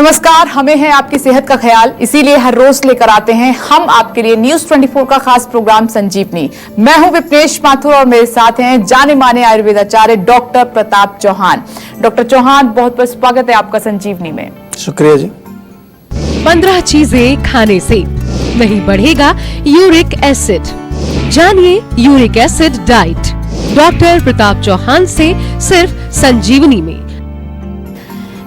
नमस्कार, हमें है आपकी सेहत का ख्याल, इसीलिए हर रोज लेकर आते हैं हम आपके लिए न्यूज 24 का खास प्रोग्राम संजीवनी। मैं हूं विपनेश माथुर और मेरे साथ हैं जाने माने आयुर्वेदाचार्य डॉक्टर प्रताप चौहान। डॉक्टर चौहान, बहुत बहुत स्वागत है आपका संजीवनी में। शुक्रिया जी। 15 चीजें खाने से नहीं बढ़ेगा यूरिक एसिड। जानिए uric acid diet doctor Pratap Chauhan से सिर्फ संजीवनी में।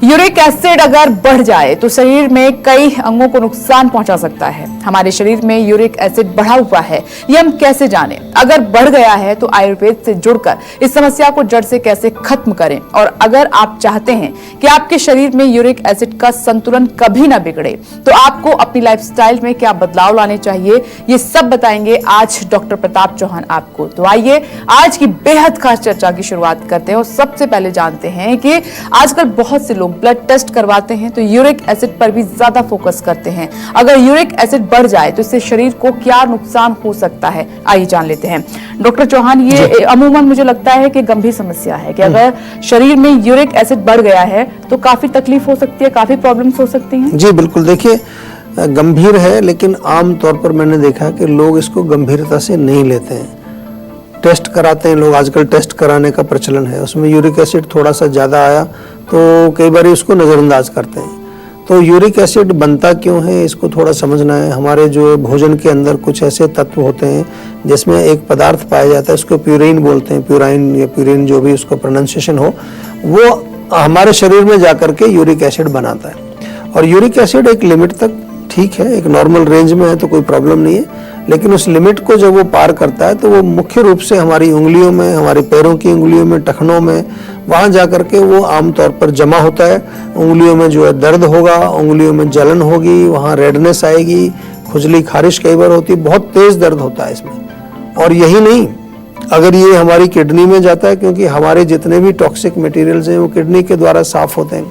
यूरिक एसिड अगर बढ़ जाए तो शरीर में कई अंगों को नुकसान पहुंचा सकता है। हमारे शरीर में यूरिक एसिड बढ़ा हुआ है, ये हम कैसे जानें? अगर बढ़ गया है तो आयुर्वेद से जुड़कर इस समस्या को जड़ से कैसे खत्म करें? और अगर आप चाहते हैं कि आपके शरीर में यूरिक एसिड का संतुलन कभी ना बिगड़े तो आपको अपनी लाइफस्टाइल में क्या बदलाव लाने चाहिए, ये सब बताएंगे आज डॉक्टर प्रताप चौहान आपको। तो आइए आज की बेहद खास चर्चा की शुरुआत करते हैं और सबसे पहले जानते हैं कि आजकल बहुत से लोग ब्लड टेस्ट करवाते हैं तो यूरिक एसिड पर भी ज्यादा फोकस करते हैं। अगर यूरिक एसिड बढ़ जाए तो इससे शरीर को क्या नुकसान हो सकता है, आइए जान लेते हैं। डॉक्टर चौहान, ये अमूमन मुझे लगता है कि गंभीर समस्या है कि अगर शरीर में यूरिक एसिड बढ़ गया है तो काफी तकलीफ हो सकती है, काफी प्रॉब्लम्स हो सकती हैं। जी बिल्कुल, देखिए गंभीर है, लेकिन आम तौर पर मैंने देखा कि लोग इसको गंभीरता से नहीं लेते हैं। टेस्ट कराते हैं लोग, आजकल टेस्ट कराने का प्रचलन है, उसमें यूरिक एसिड थोड़ा सा ज़्यादा आया तो कई बार उसको नज़रअंदाज करते हैं। तो यूरिक एसिड बनता क्यों है, इसको थोड़ा समझना है। हमारे जो भोजन के अंदर कुछ ऐसे तत्व होते हैं जिसमें एक पदार्थ पाया जाता है, उसको प्यूरिन बोलते हैं, प्यूराइन या प्यूरिन जो भी उसको प्रोनाउंसिएशन हो, वो हमारे शरीर में जाकर के यूरिक एसिड बनाता है। और यूरिक एसिड एक लिमिट तक ठीक है, एक नॉर्मल रेंज में है तो कोई प्रॉब्लम नहीं है, लेकिन उस लिमिट को जब वो पार करता है तो वो मुख्य रूप से हमारी उंगलियों में, हमारे पैरों की उंगलियों में, टखनों में, वहाँ जाकर के वो आमतौर पर जमा होता है। उंगलियों में जो है दर्द होगा, उंगलियों में जलन होगी, वहाँ रेडनेस आएगी, खुजली खारिश कई बार होती है, बहुत तेज दर्द होता है इसमें। और यही नहीं, अगर ये हमारी किडनी में जाता है, क्योंकि हमारे जितने भी टॉक्सिक मटेरियल्स हैं वो किडनी के द्वारा साफ होते हैं,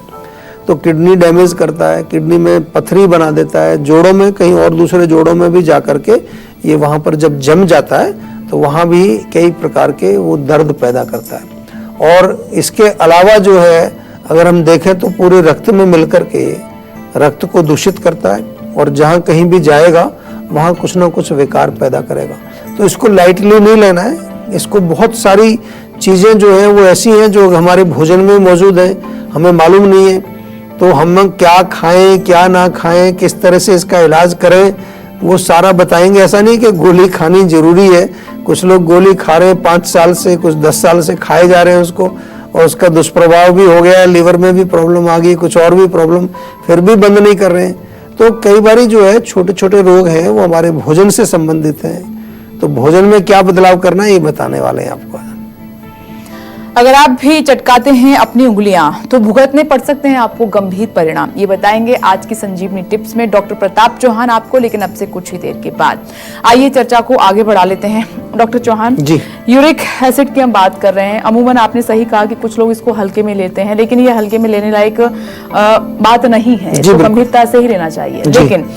तो किडनी डैमेज करता है, किडनी में पथरी बना देता है, जोड़ों में, कहीं और दूसरे जोड़ों में भी जा करके ये वहाँ पर जब जम जाता है तो वहाँ भी कई प्रकार के वो दर्द पैदा करता है। और इसके अलावा जो है अगर हम देखें तो पूरे रक्त में मिलकर के रक्त को दूषित करता है और जहाँ कहीं भी जाएगा वहाँ कुछ ना कुछ विकार पैदा करेगा। तो इसको लाइटली नहीं लेना है, इसको बहुत सारी चीज़ें जो हैं वो ऐसी हैं जो हमारे भोजन में मौजूद हैं, हमें मालूम नहीं है, तो हम क्या खाएं क्या ना खाएं, किस तरह से इसका इलाज करें, वो सारा बताएंगे। ऐसा नहीं कि गोली खानी जरूरी है, कुछ लोग गोली खा रहे हैं 5 साल से, कुछ 10 साल से खाए जा रहे हैं उसको, और उसका दुष्प्रभाव भी हो गया है, लीवर में भी प्रॉब्लम आ गई, कुछ और भी प्रॉब्लम, फिर भी बंद नहीं कर रहे हैं। तो कई बार जो है छोटे छोटे रोग हैं वो हमारे भोजन से संबंधित हैं। तो भोजन में क्या बदलाव करना है ये बताने वाले हैं आपको। अगर आप भी चटकाते हैं अपनी उंगलियां तो भुगतने पड़ सकते हैं आपको गंभीर परिणाम, ये बताएंगे आज की संजीवनी टिप्स में डॉक्टर प्रताप चौहान आपको, लेकिन अब से कुछ ही देर के बाद। आइए चर्चा को आगे बढ़ा लेते हैं। डॉक्टर चौहान जी, यूरिक एसिड की हम बात कर रहे हैं। अमूमन आपने सही कहा कि कुछ लोग इसको हल्के में लेते हैं, लेकिन ये हल्के में लेने लायक बात नहीं है, इसको गंभीरता से ही लेना चाहिए। लेकिन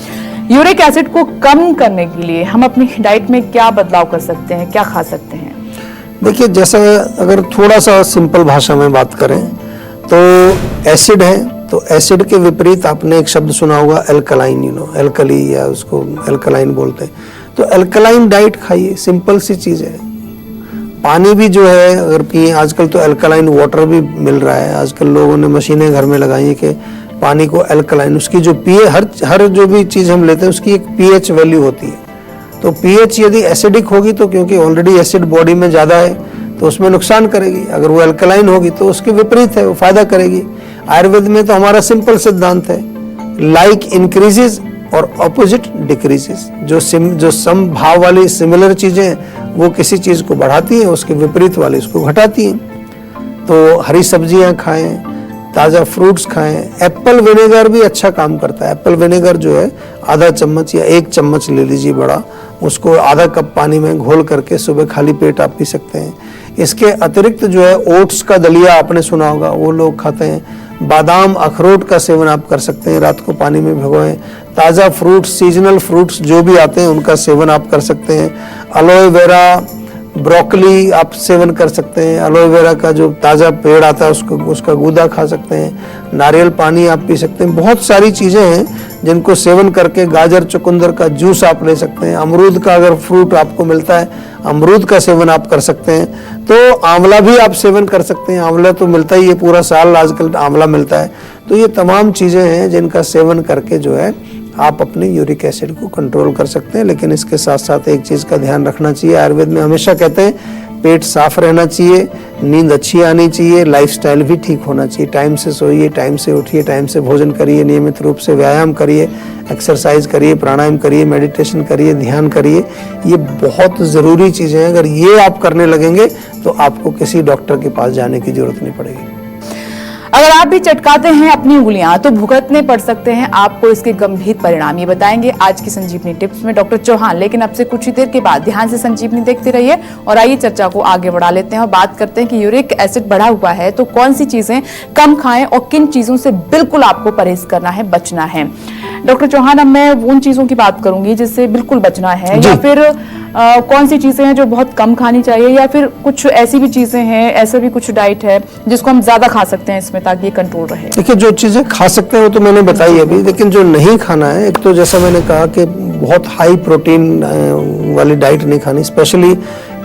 यूरिक एसिड को कम करने के लिए हम अपनी डाइट में क्या बदलाव कर सकते हैं, क्या खा सकते हैं? देखिए, जैसा अगर थोड़ा सा सिंपल भाषा में बात करें तो एसिड है, तो एसिड के विपरीत आपने एक शब्द सुना होगा एल्कलाइन, एल्कली, या उसको एल्कलाइन बोलते हैं। तो एल्कलाइन डाइट खाइए, सिंपल सी चीज़ है। पानी भी जो है अगर पिए, आजकल तो एल्कलाइन वाटर भी मिल रहा है, आजकल लोगों ने मशीनें घर में लगाई है कि पानी को एल्कलाइन, उसकी जो हर जो भी चीज़ हम लेते हैं उसकी एक pH वैल्यू होती है। तो pH यदि एसिडिक होगी तो क्योंकि ऑलरेडी एसिड बॉडी में ज़्यादा है तो उसमें नुकसान करेगी, अगर वो अल्कलाइन होगी तो उसके विपरीत है, वो फायदा करेगी। आयुर्वेद में तो हमारा सिंपल सिद्धांत है, लाइक इंक्रीजेज और ऑपोजिट डिक्रीजेज। जो समभाव वाली सिमिलर चीज़ें हैं वो किसी चीज़ को बढ़ाती हैं, उसके विपरीत वाली उसको घटाती हैं। तो हरी सब्जियां खाएं, ताज़ा फ्रूट्स खाएं, एप्पल विनेगर भी अच्छा काम करता है। एप्पल विनेगर जो है आधा चम्मच या 1 चम्मच ले लीजिए बड़ा, उसको आधा कप पानी में घोल करके सुबह खाली पेट आप पी सकते हैं। इसके अतिरिक्त जो है ओट्स का दलिया आपने सुना होगा, वो लोग खाते हैं। बादाम अखरोट का सेवन आप कर सकते हैं, रात को पानी में भिगोएं। ताज़ा फ्रूट्स, सीजनल फ्रूट्स जो भी आते हैं उनका सेवन आप कर सकते हैं। एलोवेरा, ब्रोकली आप सेवन कर सकते हैं, एलोवेरा का जो ताज़ा पेड़ आता है उसका गूदा खा सकते हैं, नारियल पानी आप पी सकते हैं। बहुत सारी चीज़ें हैं जिनको सेवन करके, गाजर चुकंदर का जूस आप ले सकते हैं, अमरूद का अगर फ्रूट आपको मिलता है अमरूद का सेवन आप कर सकते हैं। तो आंवला भी आप सेवन कर सकते हैं, आंवला तो मिलता ही है पूरा साल, आजकल आंवला मिलता है। तो ये तमाम चीज़ें हैं जिनका सेवन करके जो है आप अपने यूरिक एसिड को कंट्रोल कर सकते हैं। लेकिन इसके साथ साथ एक चीज़ का ध्यान रखना चाहिए, आयुर्वेद में हमेशा कहते हैं पेट साफ रहना चाहिए, नींद अच्छी आनी चाहिए, लाइफस्टाइल भी ठीक होना चाहिए। टाइम से सोइए, टाइम से उठिए, टाइम से भोजन करिए, नियमित रूप से व्यायाम करिए, एक्सरसाइज करिए, प्राणायाम करिए, मेडिटेशन करिए, ध्यान करिए। ये बहुत ज़रूरी चीज़ें हैं। अगर ये आप करने लगेंगे तो आपको किसी डॉक्टर के पास जाने की जरूरत नहीं पड़ेगी। अगर आप भी चटकाते हैं अपनी उंगलियां तो भुगतने पड़ सकते हैं आपको इसके गंभीर परिणाम। ये बताएंगे आज की संजीवनी टिप्स में डॉक्टर चौहान। लेकिन अब से कुछ ही देर के बाद ध्यान से संजीवनी देखते रहिए और आइए चर्चा को आगे बढ़ा लेते हैं और बात करते हैं कि यूरिक एसिड बढ़ा हुआ है तो कौन सी चीजें कम खाएं और किन चीजों से बिल्कुल आपको परहेज करना है, बचना है। डॉक्टर चौहान, अब मैं उन चीजों की बात करूंगी जिससे बिल्कुल बचना है, या फिर कौन सी चीजें हैं जो बहुत कम खानी चाहिए, या फिर कुछ ऐसी भी चीजें हैं, ऐसा भी कुछ डाइट है जिसको हम ज्यादा खा सकते हैं इसमें ताकि ये कंट्रोल रहे। देखिए, जो चीजें खा सकते हैं वो तो मैंने बताई अभी, लेकिन जो नहीं खाना है, एक तो जैसा मैंने कहा कि बहुत हाई प्रोटीन वाली डाइट नहीं खानी, स्पेशली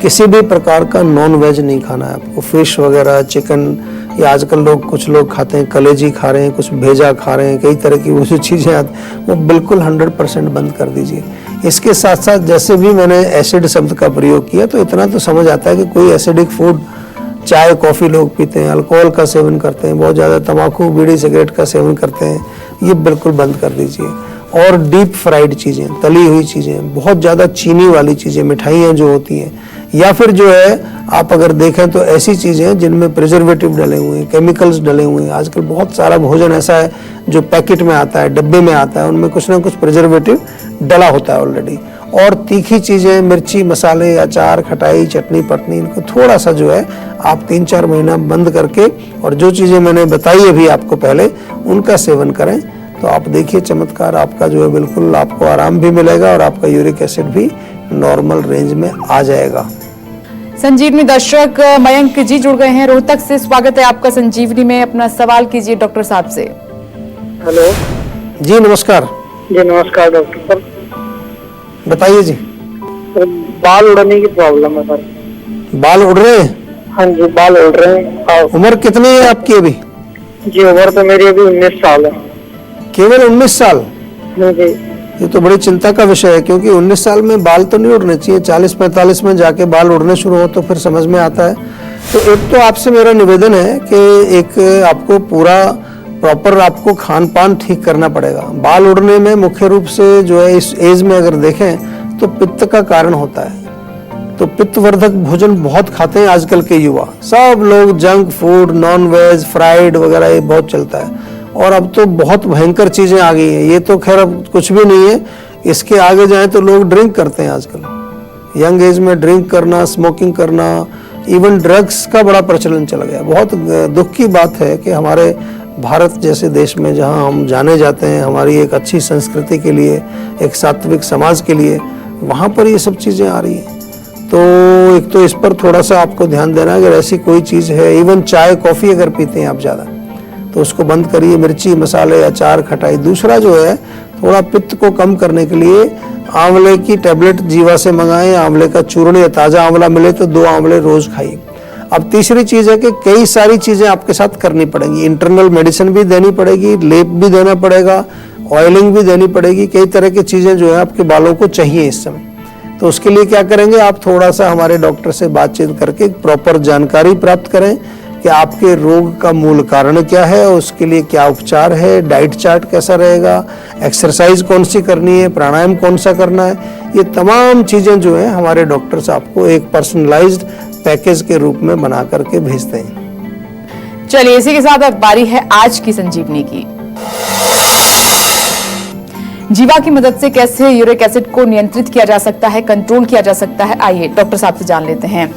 किसी भी प्रकार का नॉन वेज नहीं खाना है आपको। फिश वगैरह, चिकन, या आजकल कुछ लोग खाते हैं कलेजी खा रहे हैं, कुछ भेजा खा रहे हैं, कई तरह की वो जो चीज़ें आती वो बिल्कुल 100% बंद कर दीजिए। इसके साथ साथ जैसे भी मैंने एसिड शब्द का प्रयोग किया तो इतना तो समझ आता है कि कोई एसिडिक फूड, चाय कॉफ़ी लोग पीते हैं, अल्कोहल का सेवन करते हैं, बहुत ज़्यादा तंबाकू बीड़ी सिगरेट का सेवन करते हैं, ये बिल्कुल बंद कर दीजिए। और डीप फ्राइड चीज़ें, तली हुई चीज़ें, बहुत ज़्यादा चीनी वाली चीज़ें, मिठाइयाँ जो होती हैं, या फिर जो है आप अगर देखें तो ऐसी चीज़ें जिनमें प्रिजर्वेटिव डले हुए हैं, केमिकल्स डले हुए हैं। आजकल बहुत सारा भोजन ऐसा है जो पैकेट में आता है, डब्बे में आता है, उनमें कुछ ना कुछ प्रिजर्वेटिव डला होता है ऑलरेडी। और तीखी चीज़ें, मिर्ची, मसाले, अचार, खटाई, चटनी पटनी, इनको थोड़ा सा जो है आप 3-4 महीना बंद करके, और जो चीज़ें मैंने बताई अभी आपको पहले, उनका सेवन करें तो आप देखिए चमत्कार, आपका जो है बिल्कुल आपको आराम भी मिलेगा और आपका यूरिक एसिड भी नॉर्मल रेंज में आ जाएगा। संजीवनी दर्शक मयंक जी जुड़ गए हैं रोहतक से। स्वागत है आपका संजीवनी में। अपना सवाल कीजिए डॉक्टर साहब से। हेलो जी नमस्कार। जी नमस्कार डॉक्टर साहब, बताइए जी। बाल उड़ने की प्रॉब्लम है सर। बाल उड़ रहे हैं? हाँ जी, बाल उड़ रहे हैं। उम्र कितनी है आपकी अभी? जी उम्र तो मेरी अभी 19 साल है। केवल 19 साल? जी ये तो बड़ी चिंता का विषय है, क्योंकि 19 साल में बाल तो नहीं उड़ने चाहिए, 40-45 में जाके बाल उड़ने शुरू हो तो फिर समझ में आता है। तो एक तो आपसे मेरा निवेदन है कि एक आपको पूरा प्रॉपर आपको खान पान ठीक करना पड़ेगा। बाल उड़ने में मुख्य रूप से जो है इस एज में अगर देखें तो पित्त का कारण होता है। तो पित्तवर्धक भोजन बहुत खाते हैं आजकल के युवा, सब लोग junk food, non veg, fried वगैरह ये बहुत चलता है। और अब तो बहुत भयंकर चीजें आ गई हैं, ये तो खैर अब कुछ भी नहीं है। इसके आगे जाएं तो लोग ड्रिंक करते हैं आजकल, यंग एज में ड्रिंक करना, स्मोकिंग करना, इवन ड्रग्स का बड़ा प्रचलन चला गया। बहुत दुख की बात है कि हमारे भारत जैसे देश में, जहां हम जाने जाते हैं हमारी एक अच्छी संस्कृति के लिए, एक सात्विक समाज के लिए, वहां पर ये सब चीज़ें आ रही हैं। तो एक तो इस पर थोड़ा सा आपको ध्यान देना है। अगर ऐसी कोई चीज़ है, इवन चाय कॉफ़ी अगर पीते हैं आप ज़्यादा, तो उसको बंद करिए। मिर्ची, मसाले, अचार, खटाई। दूसरा जो है, थोड़ा पित्त को कम करने के लिए आंवले की टैबलेट जीवा से मंगाएं, आंवले का चूर्ण या ताज़ा आंवला मिले तो 2 आंवले रोज खाइए। अब तीसरी चीज़ है कि कई सारी चीज़ें आपके साथ करनी पड़ेंगी। इंटरनल मेडिसिन भी देनी पड़ेगी, लेप भी देना पड़ेगा, ऑयलिंग भी देनी पड़ेगी। कई तरह की चीज़ें जो है आपके बालों को चाहिए इस समय। तो उसके लिए क्या करेंगे, आप थोड़ा सा हमारे डॉक्टर से बातचीत करके प्रॉपर जानकारी प्राप्त करें कि आपके रोग का मूल कारण क्या है, उसके लिए क्या उपचार है, डाइट चार्ट कैसा रहेगा, एक्सरसाइज कौन सी करनी है, प्राणायाम कौन सा करना है। ये तमाम चीज़ें जो हैं हमारे डॉक्टर्स आपको एक पर्सनलाइज्ड पैकेज के रूप में बना करके भेजते हैं। चलिए, इसी के साथ अब बारी है आज की संजीवनी की। जीवा की मदद से कैसे यूरिक एसिड को नियंत्रित किया जा सकता है, कंट्रोल किया जा सकता है, आइए डॉक्टर साहब से जान लेते हैं।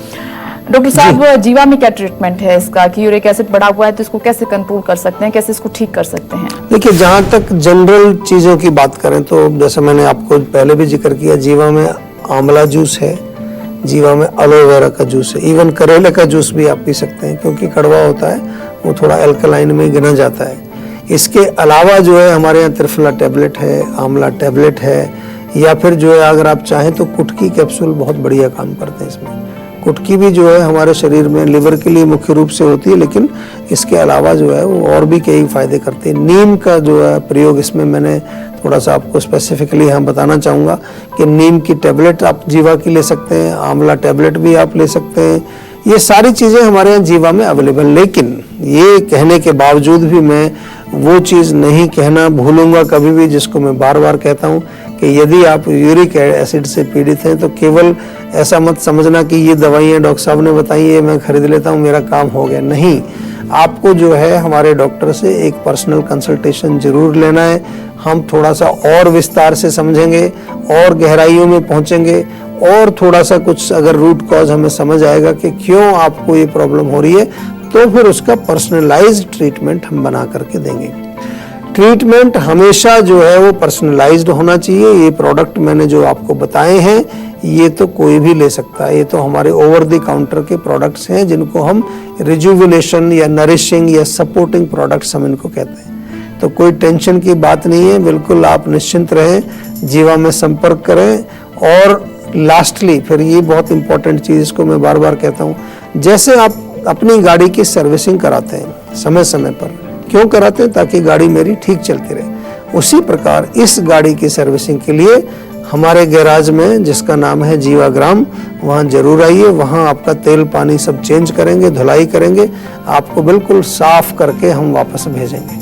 डॉक्टर साहब, जीवा में क्या ट्रीटमेंट है इसका कि यूरिक एसिड बढ़ा हुआ है तो इसको कैसे कंट्रोल कर सकते हैं, कैसे इसको ठीक कर सकते हैं? देखिए, जहाँ तक जनरल चीज़ों की बात करें तो जैसे मैंने आपको पहले भी जिक्र किया, जीवा में आंवला जूस है, जीवा में एलोवेरा का जूस है, इवन करेले का जूस भी आप पी सकते हैं, क्योंकि कड़वा होता है वो थोड़ा एल्कलाइन में गिना जाता है। इसके अलावा जो है हमारे यहाँ त्रिफला टैबलेट है, आंवला टैबलेट है, या फिर जो है अगर आप चाहें तो कुटकी कैप्सूल बहुत बढ़िया काम करते हैं। इसमें कुटकी भी जो है हमारे शरीर में लिवर के लिए मुख्य रूप से होती है, लेकिन इसके अलावा जो है वो और भी कई फायदे करते हैं। नीम का जो है प्रयोग इसमें मैंने थोड़ा सा आपको स्पेसिफिकली यहाँ बताना चाहूँगा कि नीम की टैबलेट आप जीवा की ले सकते हैं, आंवला टैबलेट भी आप ले सकते हैं। ये सारी चीज़ें हमारे यहाँ जीवा में अवेलेबल, लेकिन ये कहने के बावजूद भी मैं वो चीज़ नहीं कहना भूलूंगा कभी भी, जिसको मैं बार बार कहता हूँ कि यदि आप यूरिक एसिड से पीड़ित हैं तो केवल ऐसा मत समझना कि ये दवाइयाँ डॉक्टर साहब ने बताई है मैं खरीद लेता हूँ मेरा काम हो गया। नहीं, आपको जो है हमारे डॉक्टर से एक पर्सनल कंसल्टेशन जरूर लेना है। हम थोड़ा सा और विस्तार से समझेंगे और गहराइयों में पहुंचेंगे और थोड़ा सा कुछ अगर रूट कॉज हमें समझ आएगा कि क्यों आपको ये प्रॉब्लम हो रही है, तो फिर उसका पर्सनलाइज्ड ट्रीटमेंट हम बना करके देंगे। ट्रीटमेंट हमेशा जो है वो पर्सनलाइज्ड होना चाहिए। ये प्रोडक्ट मैंने जो आपको बताए हैं ये तो कोई भी ले सकता है, ये तो हमारे ओवर द काउंटर के प्रोडक्ट्स हैं जिनको हम रिजुविनेशन या नरिशिंग या सपोर्टिंग प्रोडक्ट्स हम इनको कहते हैं। तो कोई टेंशन की बात नहीं है, बिल्कुल आप निश्चिंत रहें, जीवा में संपर्क करें। और लास्टली फिर ये बहुत इंपॉर्टेंट चीज़, इसको मैं बार बार कहता हूँ, जैसे आप अपनी गाड़ी की सर्विसिंग कराते हैं समय समय पर, क्यों कराते हैं? ताकि गाड़ी मेरी ठीक चलती रहे। उसी प्रकार इस गाड़ी की सर्विसिंग के लिए हमारे गैराज में, जिसका नाम है जीवाग्राम, वहाँ जरूर आइए। वहाँ आपका तेल पानी सब चेंज करेंगे, धुलाई करेंगे, आपको बिल्कुल साफ करके हम वापस भेजेंगे।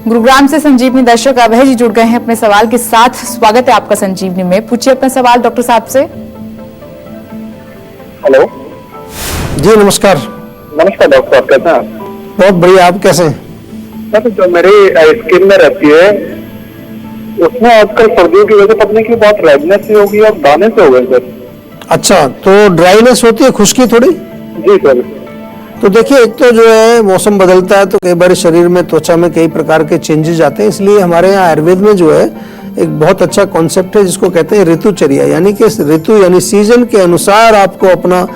गुरुग्राम से संजीवनी दर्शक अभय जी जुड़ गए हैं अपने सवाल के साथ। स्वागत है आपका संजीवनी में, पूछिए अपना सवाल डॉक्टर साहब से। हेलो जी नमस्कार। नमस्कार डॉक्टर साहब, कैसे हैं? बहुत बढ़िया, आप कैसे हैं? सर जो मेरी स्किन में रहती है उसमें आजकल सर्दियों की वजह से पता नहीं क्यों बहुत रेडनेस सी हो गई और दाने से हो गए सर। अच्छा, तो ड्राइनेस होती है, खुश्की थोड़ी? जी सर। तो देखिए, एक तो जो है मौसम बदलता है तो कई बार शरीर में, त्वचा में कई प्रकार के चेंजेस आते हैं। इसलिए हमारे यहाँ आयुर्वेद में जो है एक बहुत अच्छा कॉन्सेप्ट है जिसको कहते हैं ऋतुचर्या, यानी कि ऋतु यानी सीजन के अनुसार आपको अपना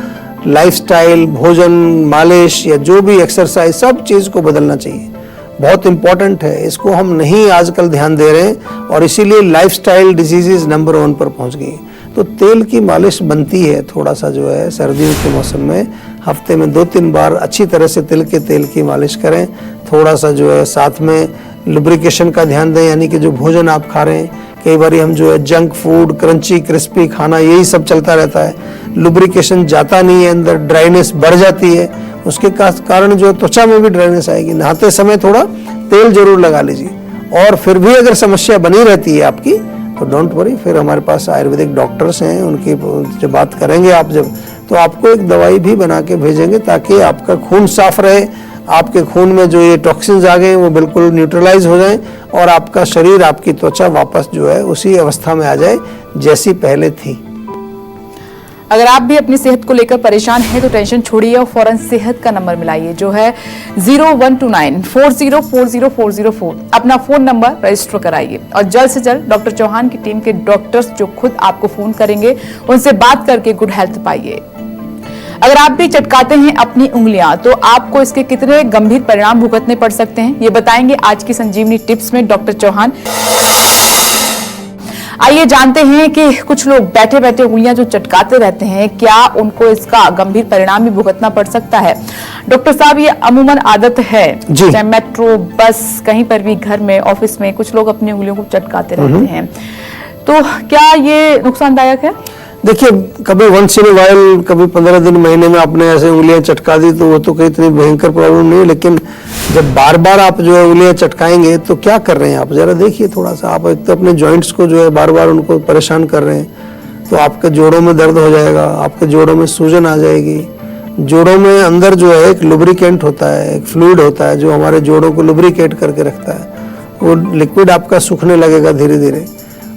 लाइफस्टाइल, भोजन, मालिश या जो भी एक्सरसाइज, सब चीज़ को बदलना चाहिए। बहुत इंपॉर्टेंट है, इसको हम नहीं आजकल ध्यान दे रहे हैं और इसीलिए लाइफस्टाइल डिजीजेज नंबर 1 पर पहुंच गई। तो तेल की मालिश बनती है थोड़ा सा जो है सर्दियों के मौसम में, हफ्ते में 2-3 बार अच्छी तरह से तिल के तेल की मालिश करें। थोड़ा सा जो है साथ में लुब्रिकेशन का ध्यान दें, यानी कि जो भोजन आप खा रहे हैं, कई बार हम जो है जंक फूड, क्रंची क्रिस्पी खाना, यही सब चलता रहता है, लुब्रिकेशन जाता नहीं है अंदर, ड्राइनेस बढ़ जाती है। उसके कारण जो त्वचा में भी ड्राइनेस आएगी। नहाते समय थोड़ा तेल जरूर लगा लीजिए। और फिर भी अगर समस्या बनी रहती है आपकी तो डोंट वरी, फिर हमारे पास आयुर्वेदिक डॉक्टर्स हैं, उनकी जब बात करेंगे आप जब, तो आपको एक दवाई भी बना के भेजेंगे ताकि आपका खून साफ रहे, आपके खून में जो ये टॉक्सिन्स आ गए वो बिल्कुल न्यूट्रलाइज हो जाएं और आपका शरीर, आपकी त्वचा वापस जो है उसी अवस्था में आ जाए जैसी पहले थी। अगर आप भी अपनी सेहत को लेकर परेशान हैं तो टेंशन छोड़िए और फौरन सेहत का नंबर मिलाइए जो है 0129404004। अपना फोन नंबर रजिस्टर कराइए और जल्द से जल्द डॉक्टर चौहान की टीम के डॉक्टर्स जो खुद आपको फोन करेंगे उनसे बात करके गुड हेल्थ पाइए। अगर आप भी चटकाते हैं अपनी उंगलियां तो आपको इसके कितने गंभीर परिणाम भुगतने पड़ सकते हैं, ये बताएंगे आज की संजीवनी टिप्स में डॉक्टर चौहान। आइए जानते हैं कि कुछ लोग बैठे बैठे उंगलियां जो चटकाते रहते हैं, क्या उनको इसका गंभीर परिणाम भी भुगतना पड़ सकता है। डॉक्टर साहब, ये अमूमन आदत है, चाहे मेट्रो, बस, कहीं पर भी, घर में, ऑफिस में, कुछ लोग अपनी उंगलियों को चटकाते रहते हैं, तो क्या ये नुकसानदायक है? देखिए, कभी वंस इन वाइल, कभी 15 दिन, महीने में आपने ऐसे उंगलियां चटका दी तो वो तो कोई इतनी भयंकर प्रॉब्लम नहीं है, लेकिन जब बार बार आप जो है उंगलियां चटकाएंगे तो क्या कर रहे हैं आप, जरा देखिए थोड़ा सा। आप एक तो अपने जॉइंट्स को जो है बार बार उनको परेशान कर रहे हैं, तो आपके जोड़ों में दर्द हो जाएगा, आपके जोड़ों में सूजन आ जाएगी। जोड़ों में अंदर जो है एक लुब्रिकेंट होता है, एक फ्लूइड होता है जो हमारे जोड़ों को लुब्रिकेट करके रखता है, वो लिक्विड आपका सूखने लगेगा धीरे धीरे।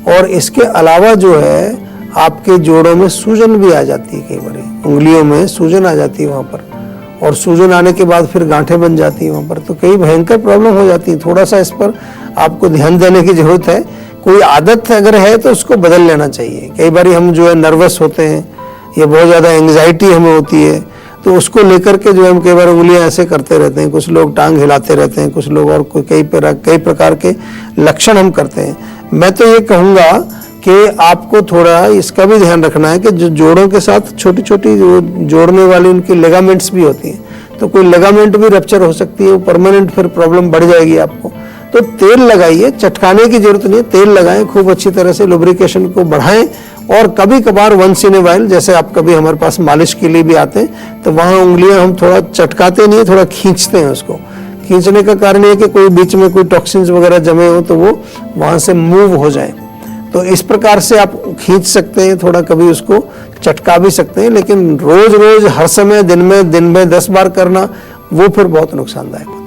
और इसके अलावा जो है आपके जोड़ों में सूजन भी आ जाती है, कई बार उंगलियों में सूजन आ जाती है वहाँ पर, और सूजन आने के बाद फिर गांठें बन जाती है वहाँ पर, तो कई भयंकर प्रॉब्लम हो जाती है। थोड़ा सा इस पर आपको ध्यान देने की जरूरत है। कोई आदत अगर है तो उसको बदल लेना चाहिए। कई बार हम जो है नर्वस होते हैं या बहुत ज़्यादा एंग्जाइटी हमें होती है, तो उसको लेकर के जो हम कई बार उंगलियां ऐसे करते रहते हैं, कुछ लोग टांग हिलाते रहते हैं, कुछ लोग और कई प्रकार के लक्षण हम करते हैं। मैं तो ये कहूँगा कि आपको थोड़ा इसका भी ध्यान रखना है कि जो जोड़ों के साथ छोटी छोटी जोड़ने वाली उनकी लिगामेंट्स भी होती हैं, तो कोई लिगामेंट भी रप्चर हो सकती है, वो परमानेंट फिर प्रॉब्लम बढ़ जाएगी आपको। तो तेल लगाइए, चटकाने की जरूरत नहीं है, तेल लगाएं, खूब अच्छी तरह से लुब्रिकेशन को बढ़ाएं। और कभी कभार वंस इन ए वाइल, जैसे आप कभी हमारे पास मालिश के लिए भी आते हैं, तो वहाँ उंगलियां हम थोड़ा चटकाते नहीं, थोड़ा खींचते हैं। उसको खींचने का कारण ये कि कोई बीच में कोई टॉक्सिन्स वगैरह जमे हो तो वो वहाँ से मूव हो जाए। तो इस प्रकार से आप खींच सकते हैं, थोड़ा कभी उसको चटका भी सकते हैं, लेकिन रोज रोज हर समय दिन में 10 बार करना वो फिर बहुत नुकसानदायक होता है।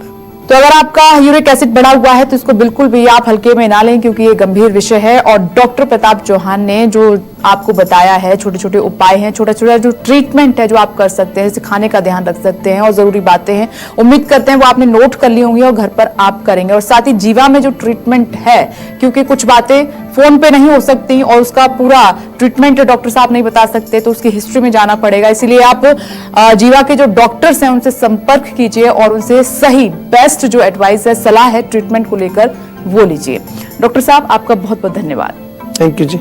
तो अगर आपका यूरिक एसिड बढ़ा हुआ है तो इसको बिल्कुल भी आप हल्के में ना लें, क्योंकि ये गंभीर विषय है। और डॉक्टर प्रताप चौहान ने जो आपको बताया है, छोटे छोटे उपाय हैं, छोटा छोटा जो ट्रीटमेंट है जो आप कर सकते हैं, जैसे खाने का ध्यान रख सकते हैं और जरूरी बातें हैं, उम्मीद करते हैं वो आपने नोट कर ली होंगी और घर पर आप करेंगे। और साथ ही जीवा में जो ट्रीटमेंट है, क्योंकि कुछ बातें फोन पे नहीं हो सकती और उसका पूरा ट्रीटमेंट डॉक्टर साहब नहीं बता सकते, तो उसकी हिस्ट्री में जाना पड़ेगा। इसीलिए आप जीवा के जो डॉक्टर्स हैं उनसे संपर्क कीजिए और उनसे सही बेस्ट जो एडवाइस है, सलाह है ट्रीटमेंट को लेकर, वो लीजिए। डॉक्टर साहब आपका बहुत बहुत धन्यवाद। थैंक यू जी।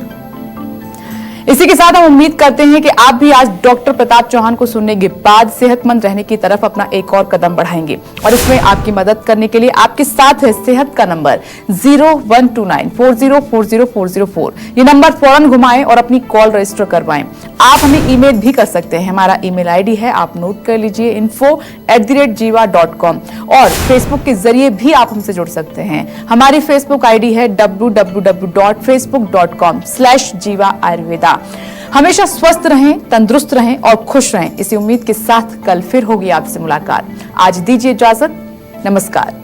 इसी के साथ हम उम्मीद करते हैं कि आप भी आज डॉक्टर प्रताप चौहान को सुनने के बाद सेहतमंद रहने की तरफ अपना एक और कदम बढ़ाएंगे। और इसमें आपकी मदद करने के लिए आपके साथ है सेहत का नंबर 0129404004। ये नंबर फौरन घुमाएं और अपनी कॉल रजिस्टर करवाएं। आप हमें ईमेल भी कर सकते हैं, हमारा ईमेल आईडी है, आप नोट कर लीजिए, info@jiva.com। और फेसबुक के जरिए भी आप हमसे जुड़ सकते हैं। हमारी फेसबुक आईडी है www.facebook.com/jiva ayurveda। हमेशा स्वस्थ रहें, तंदुरुस्त रहें और खुश रहें, इसी उम्मीद के साथ कल फिर होगी आपसे मुलाकात। आज दीजिए इजाजत, नमस्कार।